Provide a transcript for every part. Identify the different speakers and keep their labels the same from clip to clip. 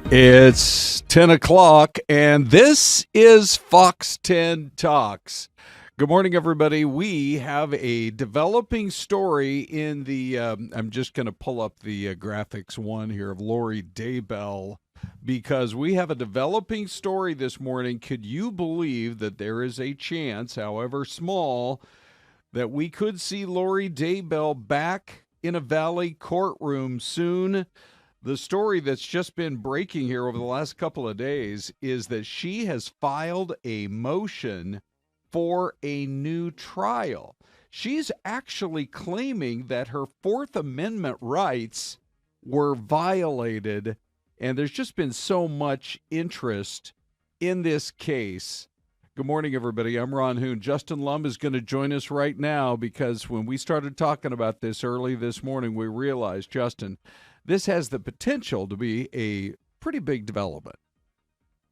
Speaker 1: It's 10 o'clock, and this is Fox 10 Talks. Good morning, everybody. We have a developing story in the, I'm just going to pull up the graphics one here of Lori Daybell, because we have a developing story this morning. Could you believe that there is a chance, however small, that we could see Lori Daybell back in a Valley courtroom soon? The story that's just been breaking here over the last couple of days is that she has filed a motion for a new trial. She's actually claiming that her Fourth Amendment rights were violated, and there's just been so much interest in this case. Good morning, everybody. I'm Ron Hoon. Justin Lum is going to join us right now because when we started talking about this early this morning, we realized, Justin, this has the potential to be a pretty big development.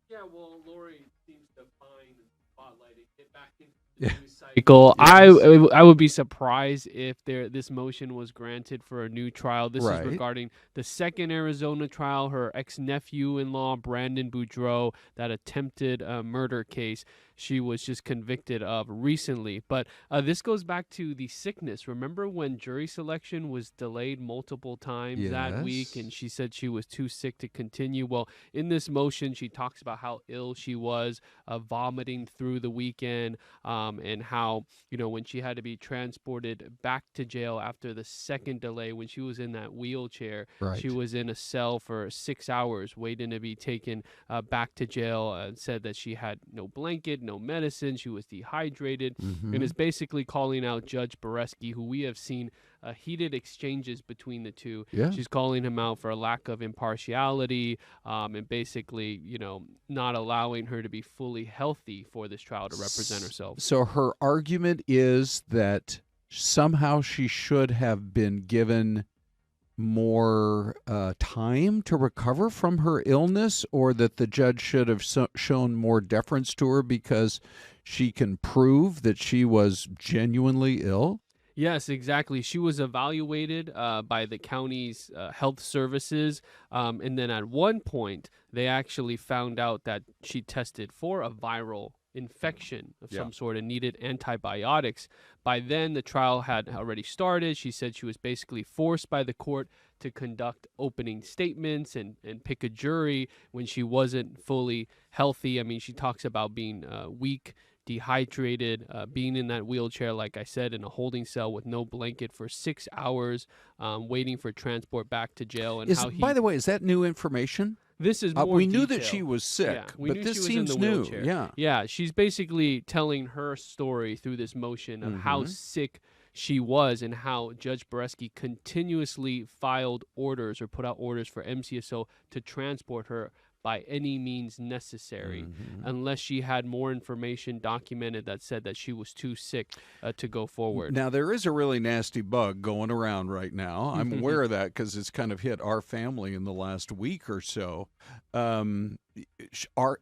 Speaker 2: Yeah, well, Lori seems to find the spotlight and get back into the news cycle. Yes. I would be surprised if this motion was granted for a new trial. This is regarding the second Arizona trial, her ex-nephew-in-law, Brandon Boudreaux, that attempted murder case she was just convicted of recently. But this goes back to the sickness. Remember when jury selection was delayed multiple times that week, and she said she was too sick to continue? Well, in this motion, she talks about how ill she was, vomiting through the weekend, and how, when she had to be transported back to jail after the second delay, when she was in that wheelchair, she was in a cell for 6 hours waiting to be taken back to jail, and said that she had no blanket, no medicine, she was dehydrated, and is basically calling out Judge Boresky, who we have seen heated exchanges between the two. She's calling him out for a lack of impartiality, and basically, not allowing her to be fully healthy for this trial to represent herself.
Speaker 1: So her argument is that somehow she should have been given more time to recover from her illness, or that the judge should have shown more deference to her because she can prove that she was genuinely ill?
Speaker 2: Yes, exactly. She was evaluated by the county's health services, and then at one point, they actually found out that she tested for a viral infection of some sort and needed antibiotics. By then, the trial had already started. She said she was basically forced by the court to conduct opening statements and pick a jury when she wasn't fully healthy. I mean, she talks about being weak, dehydrated, being in that wheelchair, like I said, in a holding cell with no blanket for 6 hours, waiting for transport back to jail. And
Speaker 1: by the way, is that new information?
Speaker 2: This is more
Speaker 1: we knew
Speaker 2: detail.
Speaker 1: that she was sick, but this seems new.
Speaker 2: Yeah, she's basically telling her story through this motion of how sick she was and how Judge Boresky continuously filed orders or put out orders for MCSO to transport her by any means necessary, unless she had more information documented that said that she was too sick to go forward.
Speaker 1: Now, there is a really nasty bug going around right now. I'm aware of that because it's kind of hit our family in the last week or so. Are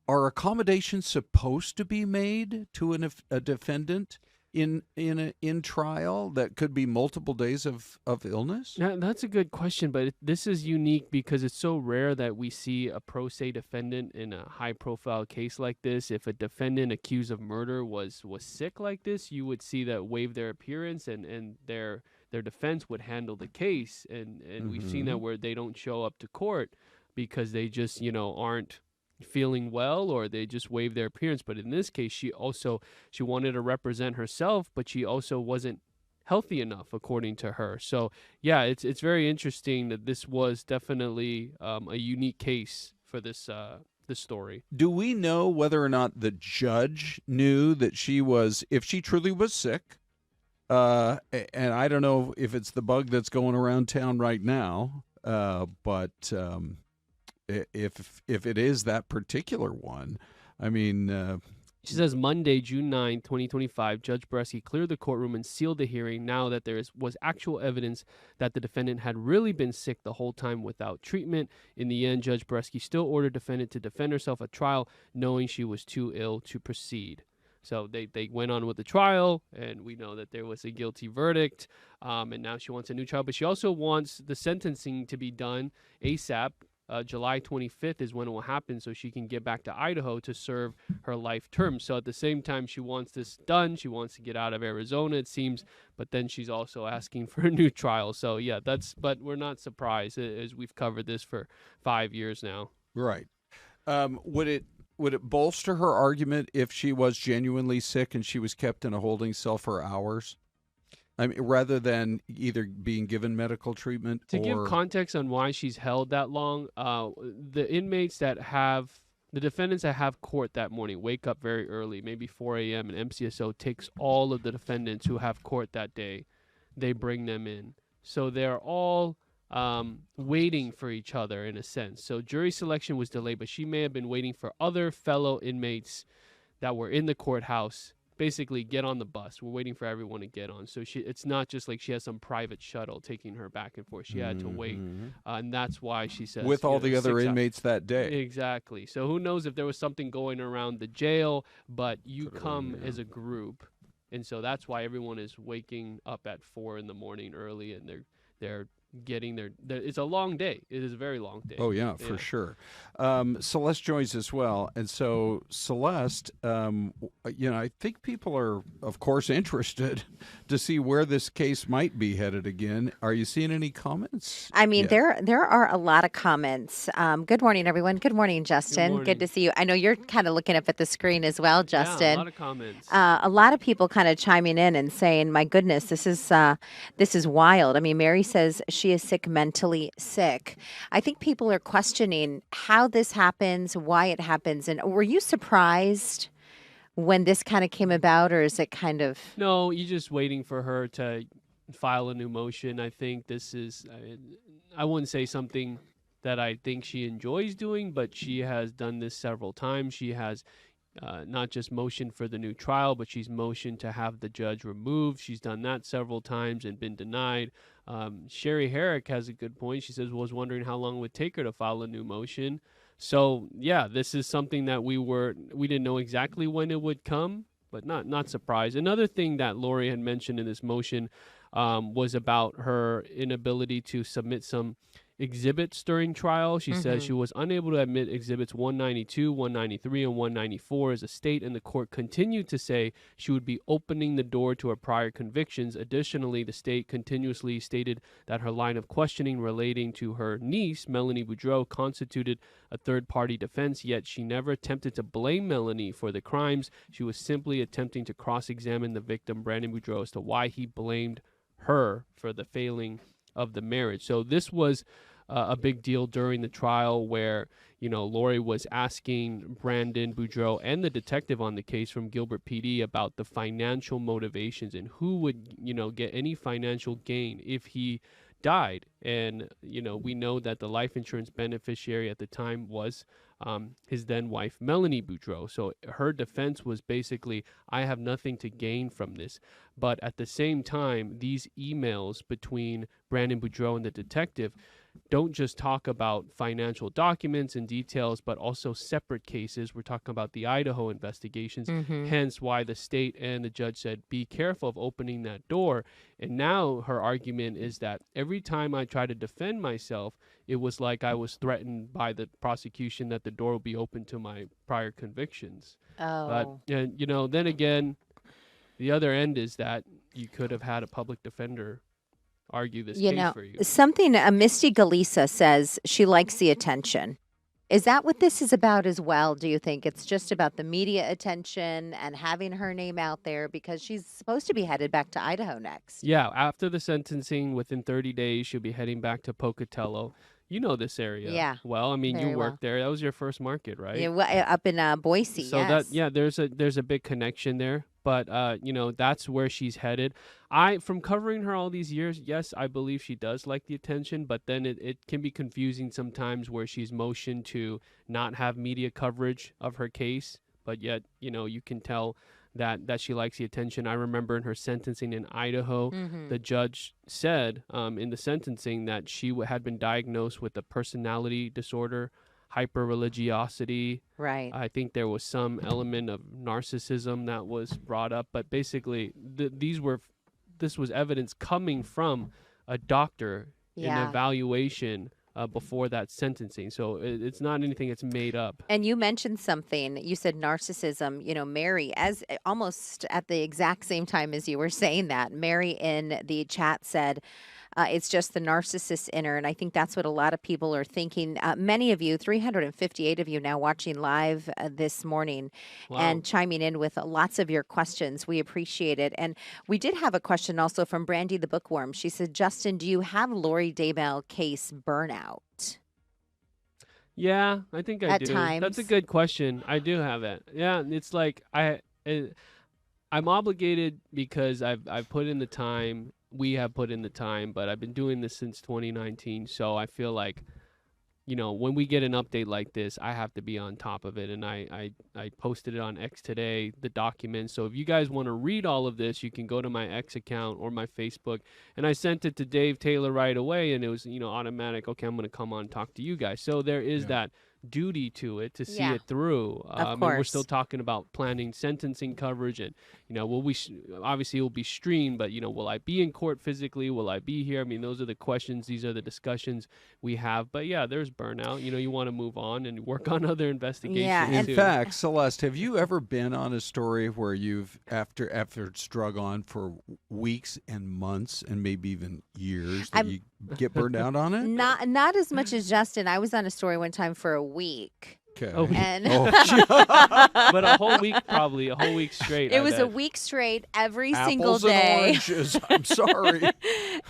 Speaker 1: accommodations supposed to be made to a defendant in trial that could be multiple days of illness?
Speaker 2: Now, that's a good question, but this is unique because it's so rare that we see a pro se defendant in a high profile case like this. If a defendant accused of murder was sick like this, you would see that waive their appearance and their defense would handle the case. And we've seen that where they don't show up to court because they just, aren't feeling well, or they just waive their appearance. But in this case, she wanted to represent herself, but she also wasn't healthy enough, according to her. So yeah, it's very interesting that this was definitely a unique case for this story.
Speaker 1: Do we know whether or not the judge knew that she was, if she truly was sick, and I don't know if it's the bug that's going around town right now, but if it is that particular one, I mean,
Speaker 2: she says Monday, June 9, 2025, Judge Boresky cleared the courtroom and sealed the hearing now that there was actual evidence that the defendant had really been sick the whole time without treatment. In the end, Judge Boresky still ordered defendant to defend herself at trial, knowing she was too ill to proceed. So they went on with the trial, and we know that there was a guilty verdict, and now she wants a new trial. But she also wants the sentencing to be done ASAP, July 25th is when it will happen, so she can get back to Idaho to serve her life term. So at the same time, she wants this done. She wants to get out of Arizona, it seems, but then she's also asking for a new trial. So yeah, but we're not surprised, as we've covered this for 5 years now.
Speaker 1: Right. Would it bolster her argument if she was genuinely sick and she was kept in a holding cell for hours? I mean, rather than either being given medical treatment
Speaker 2: to give context on why she's held that long, the defendants that have court that morning wake up very early, maybe 4 a.m., and MCSO takes all of the defendants who have court that day. They bring them in. So they're all waiting for each other in a sense. So jury selection was delayed, but she may have been waiting for other fellow inmates that were in the courthouse. Basically, get on the bus. We're waiting for everyone to get on. So it's not just like she has some private shuttle taking her back and forth. She had to wait, and that's why she says
Speaker 1: with all the other inmates that day.
Speaker 2: Exactly. So who knows if there was something going around the jail, but you come as a group, and so that's why everyone is waking up at 4 a.m. early, and they're getting their it's a long day. It is a very long day.
Speaker 1: Oh yeah, for sure. Syleste joins as well, and so Syleste, I think people are of course interested to see where this case might be headed again. Are you seeing any comments?
Speaker 3: I mean, there are a lot of comments. Good morning, everyone. Good morning, Justin. Good to see you. I know you're kind of looking up at the screen as well, Justin.
Speaker 2: Yeah, a lot of comments.
Speaker 3: A lot of people kind of chiming in and saying, "My goodness, this is wild." I mean, Mary says she is sick, mentally sick. I think people are questioning how this happens, why it happens, and were you surprised when this kind of came about, or is it kind of?
Speaker 2: No, you're just waiting for her to file a new motion. I think this is, I wouldn't say something that I think she enjoys doing, but she has done this several times. She has not just motioned for the new trial, but she's motioned to have the judge removed. She's done that several times and been denied. Sherry Herrick has a good point. She says, was wondering how long it would take her to file a new motion. So yeah, this is something that we didn't know exactly when it would come, but not surprised. Another thing that Lori had mentioned in this motion was about her inability to submit some exhibits during trial. She says she was unable to admit exhibits 192, 193, and 194 as a state, and the court continued to say she would be opening the door to her prior convictions. Additionally, the state continuously stated that her line of questioning relating to her niece, Melanie Boudreaux, constituted a third-party defense, yet she never attempted to blame Melanie for the crimes. She was simply attempting to cross-examine the victim, Brandon Boudreaux, as to why he blamed her for the failing of the marriage. So this was a big deal during the trial where, Lori was asking Brandon Boudreaux and the detective on the case from Gilbert PD about the financial motivations and who would, get any financial gain if he died. And, we know that the life insurance beneficiary at the time was his then wife, Melanie Boudreaux. So her defense was basically, I have nothing to gain from this. But at the same time, these emails between Brandon Boudreaux and the detective don't just talk about financial documents and details, but also separate cases. We're talking about the Idaho investigations, hence why the state and the judge said, be careful of opening that door. And now her argument is that every time I try to defend myself, it was like I was threatened by the prosecution that the door will be open to my prior convictions.
Speaker 3: Oh.
Speaker 2: But, then again, the other end is that you could have had a public defender argue this case for you.
Speaker 3: Something, Misty Galisa says she likes the attention. Is that what this is about as well? Do you think it's just about the media attention and having her name out there because she's supposed to be headed back to Idaho next?
Speaker 2: Yeah, after the sentencing, within 30 days, she'll be heading back to Pocatello. You know this area.
Speaker 3: Yeah.
Speaker 2: Well, I mean, you worked there. That was your first market, right?
Speaker 3: Yeah, up in Boise.
Speaker 2: So
Speaker 3: yes.
Speaker 2: There's a big connection there. But that's where she's headed. From covering her all these years, yes, I believe she does like the attention, but then it can be confusing sometimes where she's motioned to not have media coverage of her case, but yet, you can tell that she likes the attention. I remember in her sentencing in Idaho, the judge said in the sentencing that she had been diagnosed with a personality disorder, hyper-religiosity.
Speaker 3: Right.
Speaker 2: I think there was some element of narcissism that was brought up, but basically this was evidence coming from a doctor, an evaluation before that sentencing. So it's not anything that's made up.
Speaker 3: And you mentioned something. You said narcissism. Mary, as almost at the exact same time as you were saying that, Mary in the chat said, it's just the narcissist in her. And I think that's what a lot of people are thinking. Many of you, 358 of you now watching live this morning and chiming in with lots of your questions. We appreciate it. And we did have a question also from Brandy the Bookworm. She said, Justin, do you have Lori Daybell case burnout?
Speaker 2: Yeah, I think I
Speaker 3: At
Speaker 2: do.
Speaker 3: times.
Speaker 2: That's a good question. I do have it. Yeah, it's like I'm obligated because I've put in the time. We have put in the time, but I've been doing this since 2019. So I feel like, when we get an update like this, I have to be on top of it. And I posted it on X today, the document. So if you guys want to read all of this, you can go to my X account or my Facebook. And I sent it to Dave Taylor right away, and it was, automatic. Okay, I'm going to come on and talk to you guys. So there is that duty to it to see it through.
Speaker 3: Of course.
Speaker 2: And we're still talking about planning sentencing coverage, and obviously it will be streamed, but will I be in court physically? Will I be here? I mean, those are the questions. These are the discussions we have. But yeah, there's burnout. You want to move on and work on other investigations.
Speaker 3: Yeah,
Speaker 1: In
Speaker 2: too.
Speaker 1: fact, Celeste, have you ever been on a story where you've after it's drug on for weeks and months and maybe even years that you get burned out on it?
Speaker 3: Not as much as Justin. I was on a story one time for a week.
Speaker 1: Okay.
Speaker 3: And
Speaker 2: But a whole week, probably a whole week straight.
Speaker 3: it
Speaker 2: I
Speaker 3: was a
Speaker 2: bet.
Speaker 3: week straight, every single
Speaker 1: Apples and
Speaker 3: day.
Speaker 1: oranges. I'm sorry.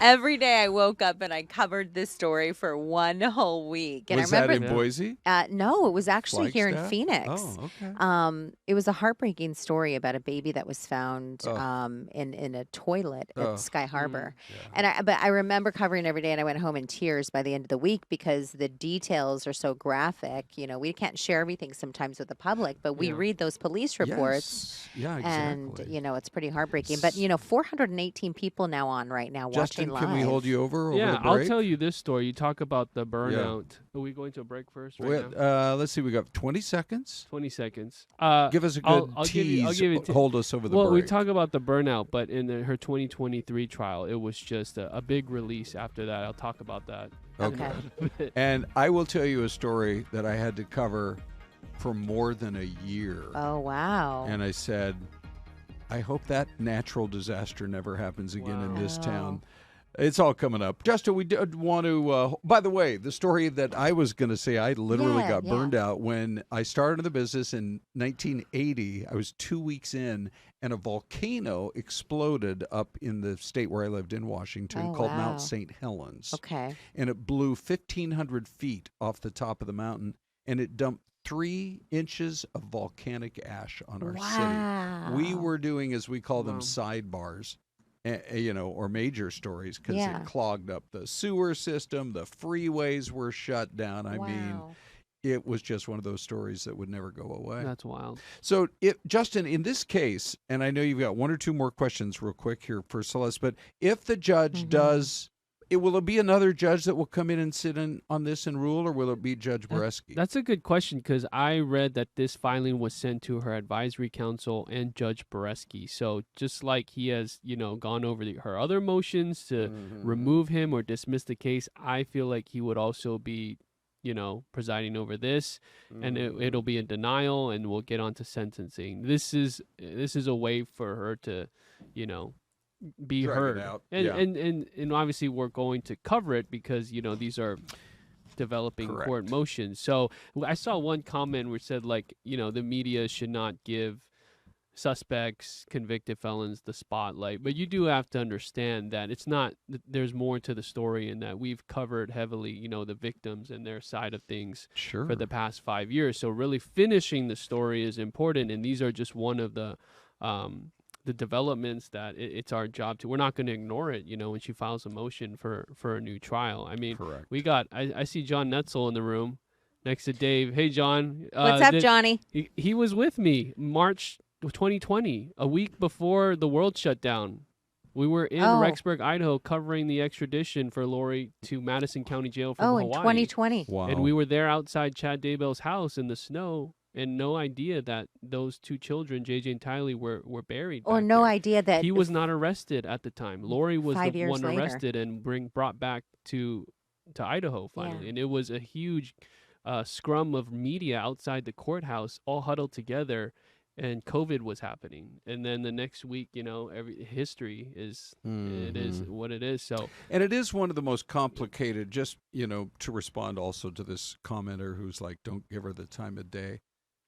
Speaker 3: Every day I woke up and I covered this story for one whole week. And
Speaker 1: Was
Speaker 3: I
Speaker 1: that
Speaker 3: remember
Speaker 1: in Boise?
Speaker 3: no, it was actually here in
Speaker 1: Flagstaff?
Speaker 3: Phoenix.
Speaker 1: Oh, okay.
Speaker 3: It was a heartbreaking story about a baby that was found in a toilet at Sky Harbor.
Speaker 1: Yeah.
Speaker 3: But I remember covering every day, and I went home in tears by the end of the week because the details are so graphic. We can't share everything sometimes with the public, but we read those police reports.
Speaker 1: Yes. Yeah, exactly.
Speaker 3: And it's pretty heartbreaking. But 418 people now on right now
Speaker 1: Justin,
Speaker 3: watching live.
Speaker 1: can we hold you over
Speaker 2: Yeah,
Speaker 1: the break?
Speaker 2: I'll tell you this story. You talk about the burnout. Are we going to a break first? Right now?
Speaker 1: Let's see. We got 20 seconds.
Speaker 2: 20 seconds.
Speaker 1: Give us a good
Speaker 2: I'll
Speaker 1: tease.
Speaker 2: give you
Speaker 1: Hold us over the
Speaker 2: well,
Speaker 1: break.
Speaker 2: we talk about the burnout, but in her 2023 trial, it was just a big release after that. I'll talk about that.
Speaker 3: Okay.
Speaker 1: And I will tell you a story that I had to cover for more than a year.
Speaker 3: Oh, wow.
Speaker 1: And I said, I hope that natural disaster never happens again in this town. It's all coming up. Justin, we did want to, by the way, the story that I was going to say, I literally got burned out when I started the business in 1980. I was 2 weeks in, and a volcano exploded up in the state where I lived in Washington called Mount St. Helens.
Speaker 3: Okay.
Speaker 1: And it blew 1,500 feet off the top of the mountain, and it dumped 3 inches of volcanic ash on our city. We were doing, as we call them, sidebars, or major stories, because it clogged up the sewer system. The freeways were shut down. I mean, it was just one of those stories that would never go away.
Speaker 2: That's wild.
Speaker 1: So, Justin, in this case, and I know you've got 1 or 2 more questions real quick here for Celeste, but if the judge does... will it be another judge that will come in and sit in on this and rule, or will it be Judge Boreski?
Speaker 2: That's a good question, because I read that this filing was sent to her advisory council and Judge Boreski. So just like he has, gone over her other motions to remove him or dismiss the case, I feel like he would also be, presiding over this, and it'll be in denial, and we'll get on to sentencing. This is a way for her to, be
Speaker 1: Drag
Speaker 2: heard,
Speaker 1: it out.
Speaker 2: and obviously we're going to cover it because these are developing court motions. So I saw one comment which said the media should not give suspects, convicted felons, the spotlight, but you do have to understand that it's not. There's more to the story, in that we've covered heavily, the victims and their side of things for the past 5 years. So really finishing the story is important, and these are just one of the developments that it's our job to. We're not going to ignore it, when she files a motion for a new trial. I mean, we got. I see John Netzel in the room next to Dave. Hey, John.
Speaker 3: What's up, Johnny?
Speaker 2: He was with me March 2020, a week before the world shut down. We were in Rexburg, Idaho, covering the extradition for Lori to Madison County Jail from Hawaii.
Speaker 3: In 2020.
Speaker 1: Wow.
Speaker 2: And we were there outside Chad Daybell's house in the snow, and no idea that those 2 children, JJ and Tylee, were buried.
Speaker 3: Or no idea that
Speaker 2: he was not arrested at the time. Lori was
Speaker 3: 5
Speaker 2: the
Speaker 3: years
Speaker 2: one
Speaker 3: later.
Speaker 2: arrested and brought back to to Idaho finally,
Speaker 3: Yeah.
Speaker 2: and it was a huge scrum of media outside the courthouse, all huddled together, and COVID was happening. And then the next week, every history is it is what it is. So,
Speaker 1: and it is one of the most complicated. Just to respond also to this commenter who's like, "Don't give her the time of day."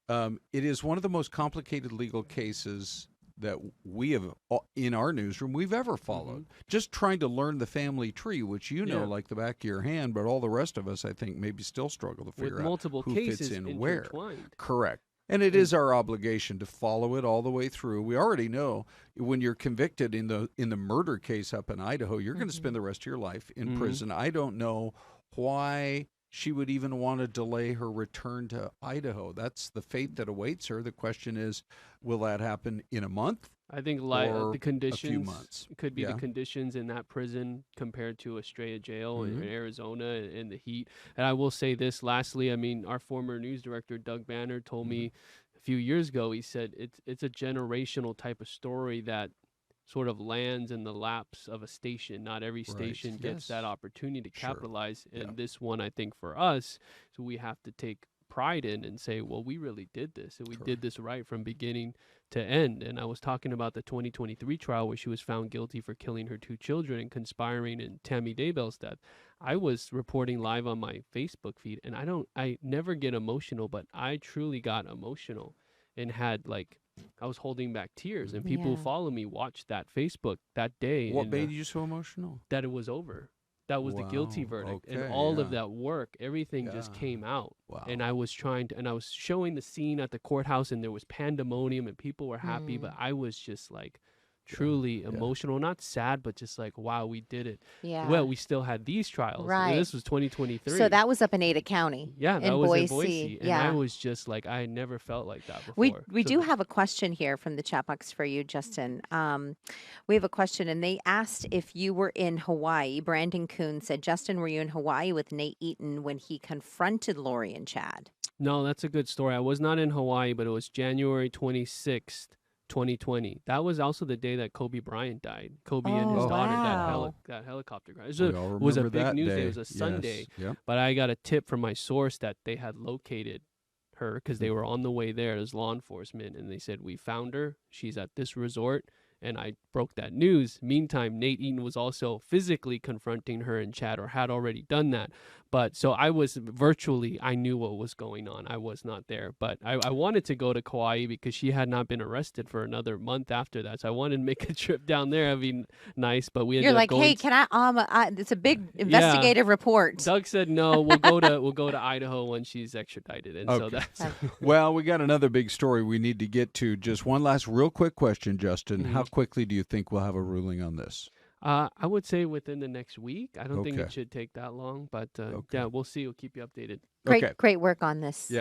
Speaker 1: It is one of the most complicated legal cases that we have in our newsroom we've ever followed. Just trying to learn the family tree, which like the back of your hand, but all the rest of us, I think, maybe still struggle to figure
Speaker 2: with
Speaker 1: out
Speaker 2: multiple
Speaker 1: who
Speaker 2: cases
Speaker 1: fits in where.
Speaker 2: intertwined.
Speaker 1: Correct. And it is our obligation to follow it all the way through. We already know when you're convicted in the murder case up in Idaho, you're going to spend the rest of your life in prison. I don't know why she would even want to delay her return to Idaho. That's the fate that awaits her. The question is, will that happen in a month?
Speaker 2: I think
Speaker 1: or
Speaker 2: the conditions
Speaker 1: a few months.
Speaker 2: could be
Speaker 1: Yeah.
Speaker 2: the conditions in that prison compared to Estrella jail in Arizona and the heat. And I will say this lastly, I mean, our former news director, Doug Banner, told me a few years ago, he said it's a generational type of story that sort of lands in the laps of a station. Not every station gets that opportunity to capitalize. And this one, I think for us, so we have to take pride in and say, well, we really did this, and we did this right from beginning to end. And I was talking about the 2023 trial where she was found guilty for killing her 2 children and conspiring in Tammy Daybell's death. I was reporting live on my Facebook feed, and I never get emotional, but I truly got emotional and had I was holding back tears, and people who follow me watched that Facebook that day.
Speaker 1: What made you so emotional?
Speaker 2: That it was over. That was the guilty verdict, and
Speaker 1: Okay,
Speaker 2: all of that work, everything just came out.
Speaker 1: Wow.
Speaker 2: And I was I was showing the scene at the courthouse, and there was pandemonium, and people were happy, but I was just truly emotional, not sad, but just wow, we did it.
Speaker 3: Yeah.
Speaker 2: Well, we still had these trials.
Speaker 3: Right.
Speaker 2: This was 2023.
Speaker 3: So that was up in Ada County.
Speaker 2: Yeah, that
Speaker 3: in
Speaker 2: was
Speaker 3: Boise.
Speaker 2: in Boise. And
Speaker 3: Yeah.
Speaker 2: I was just I had never felt like that before.
Speaker 3: We do have a question here from the chat box for you, Justin. We have a question, and they asked if you were in Hawaii. Brandon Kuhn said, Justin, were you in Hawaii with Nate Eaton when he confronted Lori and Chad?
Speaker 2: No, that's a good story. I was not in Hawaii, but it was January 26th. 2020. That was also the day that Kobe Bryant died. Kobe and his daughter,
Speaker 3: wow.
Speaker 2: that helicopter crash.
Speaker 1: We
Speaker 2: It
Speaker 1: all
Speaker 2: was a
Speaker 1: remember
Speaker 2: big
Speaker 1: that
Speaker 2: news day.
Speaker 1: day.
Speaker 2: It was a Sunday.
Speaker 1: Yes. Yep.
Speaker 2: But I got a tip from my source that they had located her because they were on the way there as law enforcement, and they said, we found her. She's at this resort. And I broke that news. Meantime, Nate Eaton was also physically confronting her in chat, or had already done that. But so I was virtually, I knew what was going on. I was not there. But I wanted to go to Kauai because she had not been arrested for another month after that. So I wanted to make a trip down there. It'd be nice. But we ended up going.
Speaker 3: Hey, can I? It's a big investigative report.
Speaker 2: Doug said no. We'll go to Idaho when she's extradited. And so that's.
Speaker 1: Well, we got another big story we need to get to. Just one last real quick question, Justin. How quickly do you think we'll have a ruling on this?
Speaker 2: I would say within the next week. I don't think it should take that long, but yeah, we'll see. We'll keep you updated.
Speaker 3: Great work on this.
Speaker 1: Yeah.